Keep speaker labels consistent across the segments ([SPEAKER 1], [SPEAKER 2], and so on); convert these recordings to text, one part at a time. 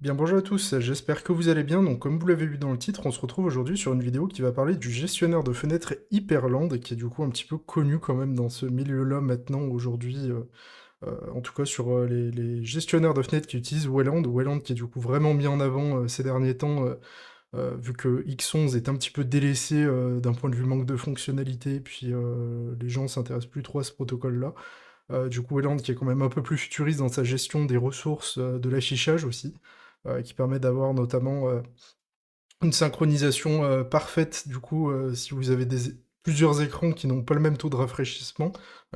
[SPEAKER 1] Bien bonjour à tous, j'espère que vous allez bien. Donc comme vous l'avez vu dans le titre, on se retrouve aujourd'hui sur une vidéo qui va parler du gestionnaire de fenêtres Hyperland, qui est du coup un petit peu connu quand même dans ce milieu-là maintenant aujourd'hui, en tout cas sur les gestionnaires de fenêtres qui utilisent Wayland. Wayland qui est du coup vraiment mis en avant ces derniers temps, vu que X11 est un petit peu délaissé d'un point de vue manque de fonctionnalité, puis les gens s'intéressent plus trop à ce protocole-là. Du coup, Wayland qui est quand même un peu plus futuriste dans sa gestion des ressources, de l'affichage aussi, qui permet d'avoir notamment une synchronisation parfaite, du coup, si vous avez plusieurs écrans qui n'ont pas le même taux de rafraîchissement,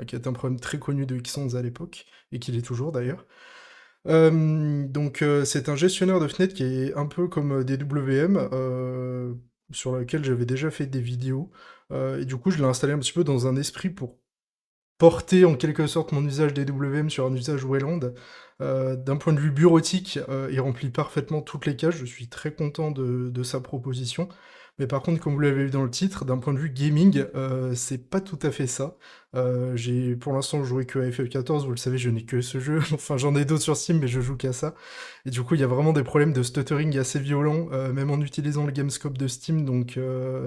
[SPEAKER 1] qui est un problème très connu de X11 à l'époque, et qui l'est toujours d'ailleurs. C'est un gestionnaire de fenêtres qui est un peu comme DWM, sur lequel j'avais déjà fait des vidéos, et du coup, je l'ai installé un petit peu dans un esprit pour porter en quelque sorte mon usage des WM sur un usage Wayland. D'un point de vue bureautique, il remplit parfaitement toutes les cases, je suis très content de sa proposition. Mais par contre, comme vous l'avez vu dans le titre, d'un point de vue gaming, c'est pas tout à fait ça. J'ai pour l'instant joué que à FF14, vous le savez, je n'ai que ce jeu, enfin j'en ai d'autres sur Steam, mais je joue qu'à ça. Et du coup, il y a vraiment des problèmes de stuttering assez violents, même en utilisant le Gamescope de Steam, donc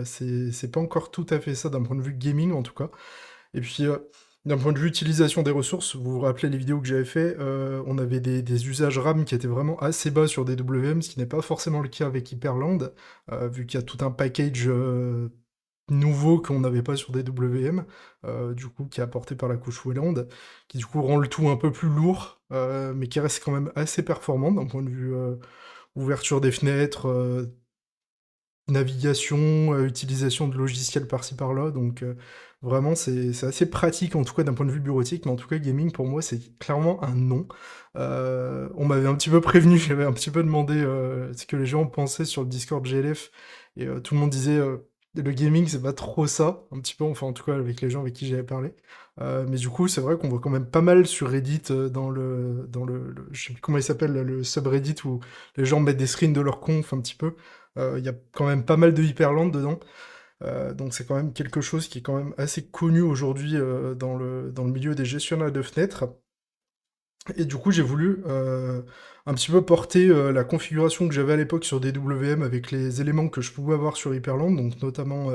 [SPEAKER 1] c'est pas encore tout à fait ça d'un point de vue gaming en tout cas. Et puis, d'un point de vue utilisation des ressources, vous vous rappelez les vidéos que j'avais fait, on avait des usages RAM qui étaient vraiment assez bas sur DWM, ce qui n'est pas forcément le cas avec Hyperland, vu qu'il y a tout un package nouveau qu'on n'avait pas sur DWM, du coup qui est apporté par la couche Wayland, qui du coup rend le tout un peu plus lourd, mais qui reste quand même assez performant d'un point de vue ouverture des fenêtres, navigation, utilisation de logiciels par-ci par-là, donc vraiment c'est assez pratique en tout cas d'un point de vue bureautique, mais en tout cas gaming pour moi c'est clairement un non. On m'avait un petit peu prévenu, j'avais un petit peu demandé ce que les gens pensaient sur le Discord GLF, et tout le monde disait le gaming c'est pas trop ça, un petit peu, enfin en tout cas avec les gens avec qui j'avais parlé. Mais du coup c'est vrai qu'on voit quand même pas mal sur Reddit, je sais plus comment il s'appelle, là, le subreddit où les gens mettent des screens de leur conf un petit peu. Il y a quand même pas mal de Hyperland dedans, donc c'est quand même quelque chose qui est quand même assez connu aujourd'hui dans le milieu des gestionnaires de fenêtres. Et du coup, j'ai voulu un petit peu porter la configuration que j'avais à l'époque sur DWM avec les éléments que je pouvais avoir sur Hyperland, donc notamment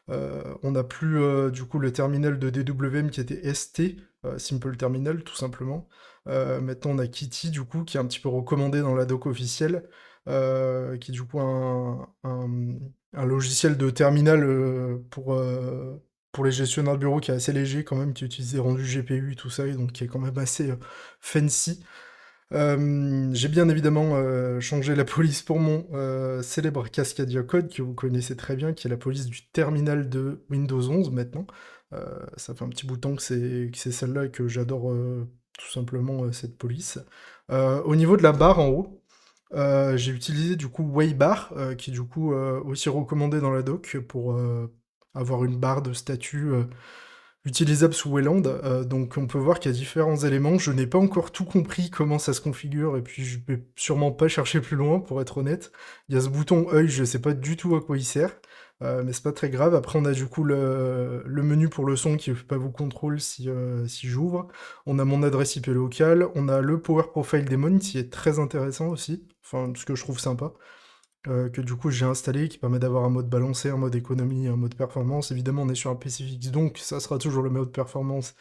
[SPEAKER 1] on n'a plus du coup le terminal de DWM qui était ST, Simple Terminal tout simplement. Maintenant on a Kitty du coup qui est un petit peu recommandé dans la doc officielle, qui est du coup un logiciel de terminal pour les gestionnaires de bureau qui est assez léger quand même, qui utilise des rendus GPU tout ça, et donc qui est quand même assez fancy. J'ai bien évidemment changé la police pour mon célèbre Cascadia Code que vous connaissez très bien, qui est la police du terminal de Windows 11 maintenant. Ça fait un petit bout de temps que c'est celle-là et que j'adore tout simplement cette police. Au niveau de la barre en haut, j'ai utilisé du coup Waybar, qui est du coup aussi recommandé dans la doc pour avoir une barre de statut utilisable sous Wayland. Donc on peut voir qu'il y a différents éléments. Je n'ai pas encore tout compris comment ça se configure, et puis je vais sûrement pas chercher plus loin pour être honnête. Il y a ce bouton œil, je sais pas du tout à quoi il sert, mais c'est pas très grave. Après on a du coup le menu pour le son qui fait pas vous contrôle si j'ouvre. On a mon adresse IP locale, on a le Power Profile Daemon qui est très intéressant aussi, enfin ce que je trouve sympa, que du coup j'ai installé, qui permet d'avoir un mode balancé, un mode économie, un mode performance. Évidemment on est sur un PC fixe, donc ça sera toujours le mode performance,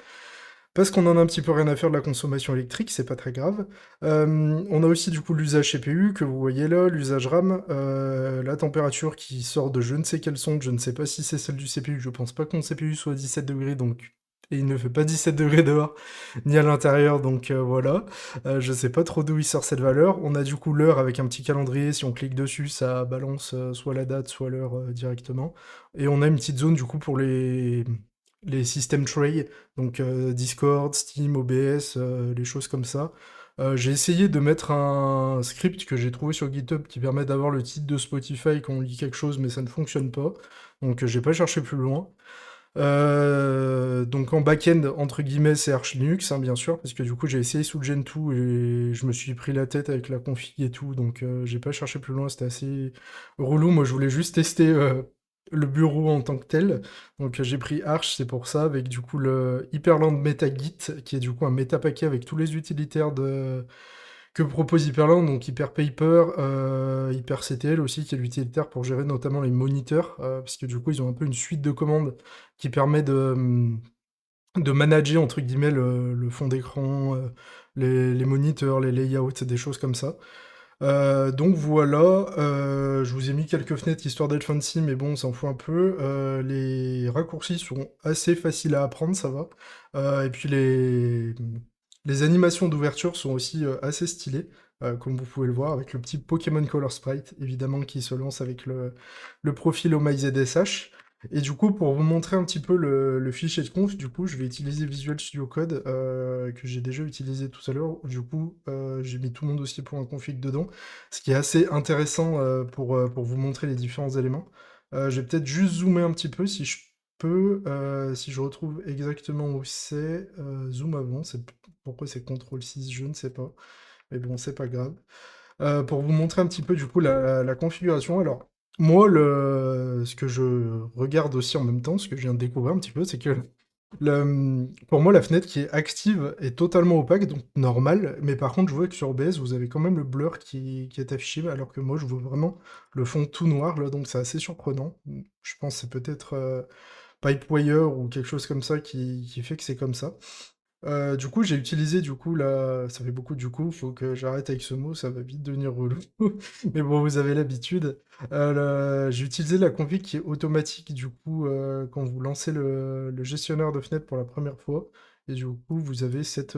[SPEAKER 1] parce qu'on en a un petit peu rien à faire de la consommation électrique, c'est pas très grave. On a aussi du coup l'usage CPU que vous voyez là, l'usage RAM, la température qui sort de je ne sais quelle sonde, je ne sais pas si c'est celle du CPU, je pense pas que mon CPU soit à 17 degrés, donc... Et il ne fait pas 17 degrés dehors, ni à l'intérieur, donc voilà. Je sais pas trop d'où il sort cette valeur. On a du coup l'heure avec un petit calendrier, si on clique dessus, ça balance soit la date, soit l'heure directement. Et on a une petite zone du coup pour les systèmes tray, donc Discord, Steam, OBS, les choses comme ça. J'ai essayé de mettre un script que j'ai trouvé sur GitHub qui permet d'avoir le titre de Spotify quand on lit quelque chose, mais ça ne fonctionne pas. Donc j'ai pas cherché plus loin. Donc en back-end, entre guillemets, c'est Arch Linux, hein, bien sûr, parce que du coup j'ai essayé sous le Gentoo et je me suis pris la tête avec la config et tout, donc j'ai pas cherché plus loin, c'était assez relou. Moi je voulais juste tester le bureau en tant que tel, donc j'ai pris Arch, c'est pour ça, avec du coup le Hyperland MetaGit, qui est du coup un méta paquet avec tous les utilitaires que propose Hyperland, donc Hyperpaper, HyperCTL aussi, qui est l'utilitaire pour gérer notamment les moniteurs, parce que du coup, ils ont un peu une suite de commandes qui permet de manager, entre guillemets, le fond d'écran, les moniteurs, les layouts, des choses comme ça. Donc voilà, je vous ai mis quelques fenêtres histoire d'être fancy, mais bon, on s'en fout un peu. Les raccourcis sont assez faciles à apprendre, ça va. Et puis les animations d'ouverture sont aussi assez stylées, comme vous pouvez le voir, avec le petit Pokémon Color Sprite, évidemment, qui se lance avec le profil OMyZSH. Et du coup, pour vous montrer un petit peu le fichier de conf, du coup, je vais utiliser Visual Studio Code, que j'ai déjà utilisé tout à l'heure. Du coup, j'ai mis tout mon dossier pour un config dedans, ce qui est assez intéressant pour vous montrer les différents éléments. Je vais peut-être juste zoomer un petit peu si je peux, si je retrouve exactement où c'est. Zoom avant, pourquoi c'est CTRL 6, je ne sais pas. Mais bon, c'est pas grave. Pour vous montrer un petit peu du coup la configuration. Alors, moi, ce que je regarde aussi en même temps, ce que je viens de découvrir un petit peu, c'est que pour moi, la fenêtre qui est active est totalement opaque, donc normal, mais par contre, je vois que sur OBS, vous avez quand même le blur qui est affiché, alors que moi, je vois vraiment le fond tout noir, là, donc c'est assez surprenant. Je pense que c'est peut-être Pipewire ou quelque chose comme ça qui fait que c'est comme ça. Du coup, j'ai utilisé du coup là, ça fait beaucoup du coup, faut que j'arrête avec ce mot, ça va vite devenir relou. Mais bon, vous avez l'habitude. J'ai utilisé la config qui est automatique du coup quand vous lancez le gestionnaire de fenêtres pour la première fois. Et du coup, vous avez cette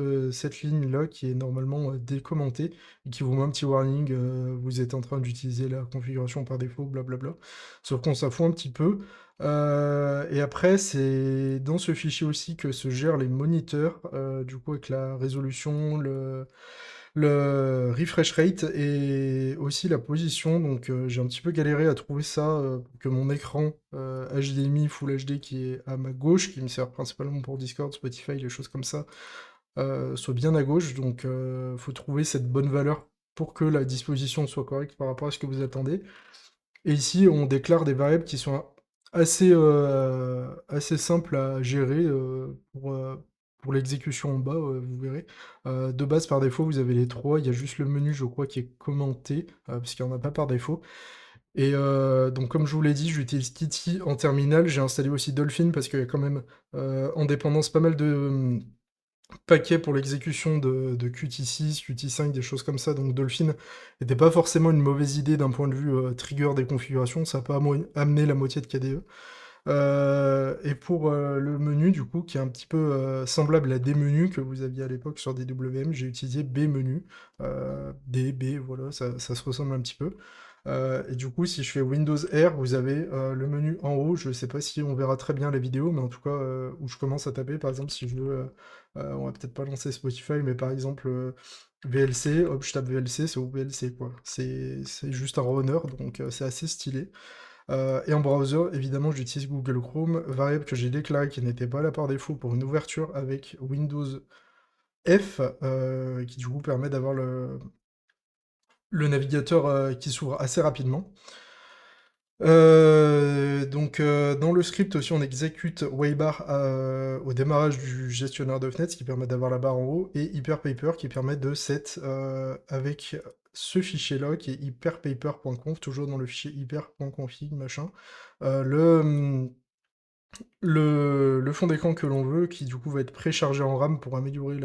[SPEAKER 1] ligne-là qui est normalement décommentée et qui vous met un petit warning, vous êtes en train d'utiliser la configuration par défaut, blablabla. Sauf qu'on s'en fout un petit peu. Et après, c'est dans ce fichier aussi que se gèrent les moniteurs, du coup avec la résolution, le refresh rate et aussi la position. Donc j'ai un petit peu galéré à trouver ça, pour que mon écran HDMI Full HD qui est à ma gauche, qui me sert principalement pour Discord, Spotify, les choses comme ça, soit bien à gauche. Donc faut trouver cette bonne valeur pour que la disposition soit correcte par rapport à ce que vous attendez. Et ici, on déclare des variables qui sont assez simples à gérer pour l'exécution en bas, vous verrez. De base, par défaut, vous avez les trois. Il y a juste le menu, je crois, qui est commenté, parce qu'il n'y en a pas par défaut. Et donc, comme je vous l'ai dit, j'utilise Kitty en terminal. J'ai installé aussi Dolphin parce qu'il y a quand même, en dépendance, pas mal de paquet pour l'exécution de Qt6, Qt5, des choses comme ça, donc Dolphin n'était pas forcément une mauvaise idée d'un point de vue trigger des configurations, ça n'a pas amené la moitié de KDE. Et pour le menu, du coup, qui est un petit peu semblable à des menus que vous aviez à l'époque sur DWM, j'ai utilisé B-menu, D, B, voilà, ça se ressemble un petit peu. Et du coup, si je fais Windows R, vous avez le menu en haut. Je ne sais pas si on verra très bien la vidéo, mais en tout cas, où je commence à taper, par exemple, si je veux, on va peut-être pas lancer Spotify, mais par exemple, VLC, hop, je tape VLC, c'est au VLC, quoi. C'est juste un runner, donc c'est assez stylé. Et en browser, évidemment, j'utilise Google Chrome, variable que j'ai déclarée qui n'était pas là par défaut pour une ouverture avec Windows F, qui du coup permet d'avoir le navigateur qui s'ouvre assez rapidement. Donc dans le script aussi on exécute Waybar au démarrage du gestionnaire de fenêtres, ce qui permet d'avoir la barre en haut, et Hyperpaper qui permet de set avec ce fichier-là qui est hyperpaper.conf, toujours dans le fichier hyper.config machin, le fond d'écran que l'on veut, qui du coup va être préchargé en RAM pour améliorer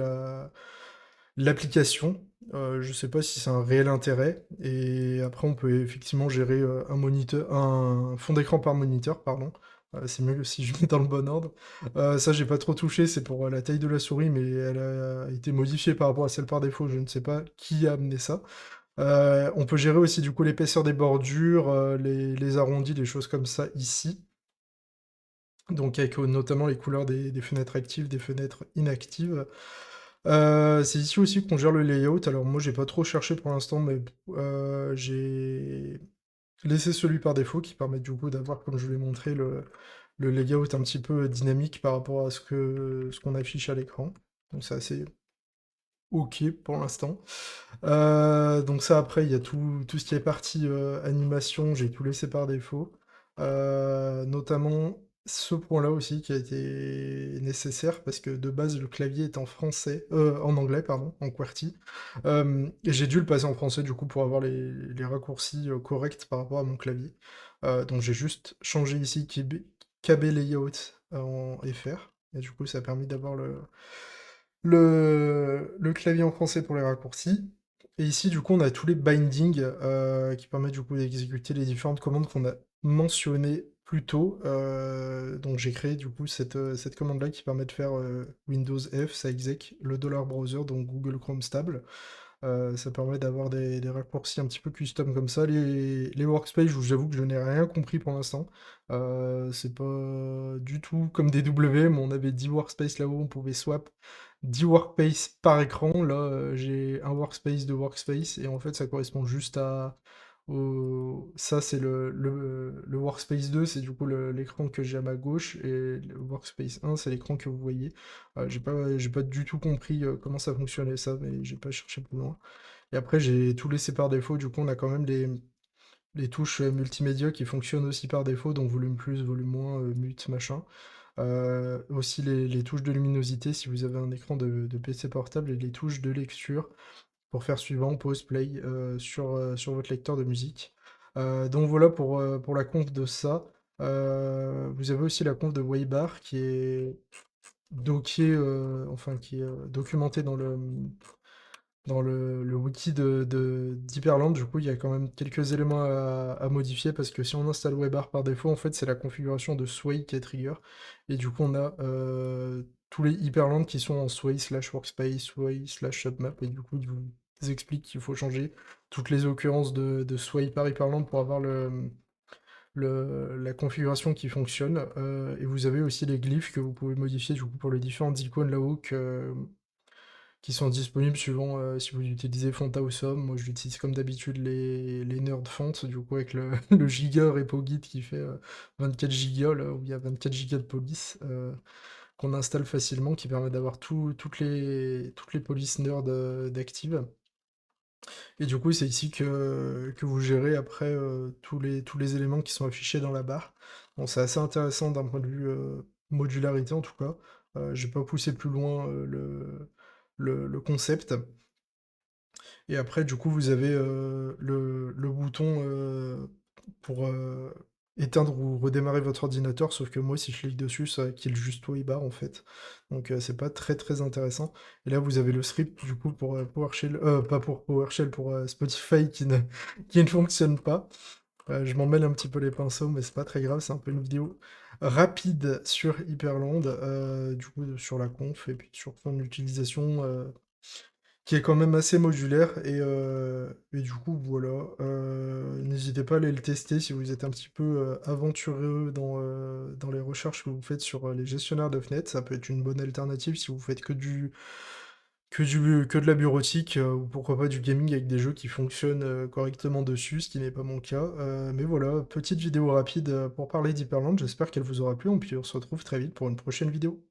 [SPEAKER 1] l'application. Je sais pas si c'est un réel intérêt. Et après, on peut effectivement gérer un fond d'écran par moniteur, pardon. C'est mieux si je mets dans le bon ordre. Ça, j'ai pas trop touché, c'est pour la taille de la souris, mais elle a été modifiée par rapport à celle par défaut. Je ne sais pas qui a amené ça. On peut gérer aussi du coup l'épaisseur des bordures, les arrondis, les choses comme ça ici. Donc avec notamment les couleurs des fenêtres actives, des fenêtres inactives. C'est ici aussi qu'on gère le layout. Alors moi j'ai pas trop cherché pour l'instant, mais j'ai laissé celui par défaut qui permet du coup d'avoir, comme je vous l'ai montré, le layout un petit peu dynamique par rapport à ce qu'on affiche à l'écran. Donc c'est assez ok pour l'instant. Donc ça après il y a tout ce qui est partie animation, j'ai tout laissé par défaut. Notamment ce point-là aussi qui a été nécessaire parce que de base le clavier est en français, en anglais pardon, en QWERTY. Et j'ai dû le passer en français du coup pour avoir les raccourcis corrects par rapport à mon clavier. Donc j'ai juste changé ici KB Layout en FR. Et du coup ça a permis d'avoir le clavier en français pour les raccourcis. Et ici, du coup, on a tous les bindings qui permettent du coup d'exécuter les différentes commandes qu'on a mentionnées plus tôt. Donc j'ai créé du coup cette commande-là qui permet de faire Windows F, ça exec le $browser, donc Google Chrome stable. Ça permet d'avoir des raccourcis un petit peu custom comme ça. Les workspaces, j'avoue que je n'ai rien compris pour l'instant. C'est pas du tout comme des W, mais on avait 10 workspaces là-haut, on pouvait swap 10 workspaces par écran. Là, j'ai un workspace, deux workspaces, et en fait, ça correspond juste à... Ça, c'est le workspace 2, c'est du coup l'écran que j'ai à ma gauche, et le workspace 1, c'est l'écran que vous voyez. J'ai pas du tout compris comment ça fonctionnait ça, mais j'ai pas cherché plus loin. Et après, j'ai tout laissé par défaut. Du coup, on a quand même les touches multimédia qui fonctionnent aussi par défaut, donc volume plus, volume moins, mute, machin. Aussi les touches de luminosité si vous avez un écran de PC portable et les touches de lecture pour faire suivant, pause, play sur votre lecteur de musique. Donc voilà pour la conf de ça. Vous avez aussi la conf de Waybar qui est enfin qui est documentée dans le wiki d'Hyperland. Du coup, il y a quand même quelques éléments à modifier parce que si on installe WebArt par défaut, en fait, c'est la configuration de Sway qui est trigger. Et du coup, on a tous les Hyperland qui sont en Sway slash workspace, Sway slash submap. Et du coup, il vous explique qu'il faut changer toutes les occurrences de Sway par Hyperland pour avoir la configuration qui fonctionne. Et vous avez aussi les glyphes que vous pouvez modifier du coup pour les différentes icônes là-haut qui sont disponibles suivant si vous utilisez Font Awesome. Moi, je l'utilise comme d'habitude les nerd fonts, du coup, avec le giga repo git qui fait 24 gigas, là, où il y a 24 gigas de police, qu'on installe facilement, qui permet d'avoir toutes les polices nerd d'actives. Et du coup, c'est ici que vous gérez après tous les éléments qui sont affichés dans la barre. Bon, c'est assez intéressant d'un point de vue modularité en tout cas. J'ai pas poussé plus loin le concept. Et après, du coup, vous avez le bouton pour éteindre ou redémarrer votre ordinateur, sauf que moi, si je clique dessus, ça kill juste Waybar en fait. Donc c'est pas très très intéressant. Et là, vous avez le script du coup pour PowerShell, pas pour PowerShell, pour Spotify qui ne fonctionne pas. Je m'en mêle un petit peu les pinceaux, mais c'est pas très grave, c'est un peu une vidéo rapide sur Hyperland, du coup sur la conf et puis sur son utilisation qui est quand même assez modulaire et du coup voilà, n'hésitez pas à aller le tester si vous êtes un petit peu aventureux dans les recherches que vous faites sur les gestionnaires de fenêtres, ça peut être une bonne alternative si vous faites que de la bureautique ou pourquoi pas du gaming avec des jeux qui fonctionnent correctement dessus, ce qui n'est pas mon cas. Mais voilà, petite vidéo rapide pour parler d'Hyperland, j'espère qu'elle vous aura plu, et puis on se retrouve très vite pour une prochaine vidéo.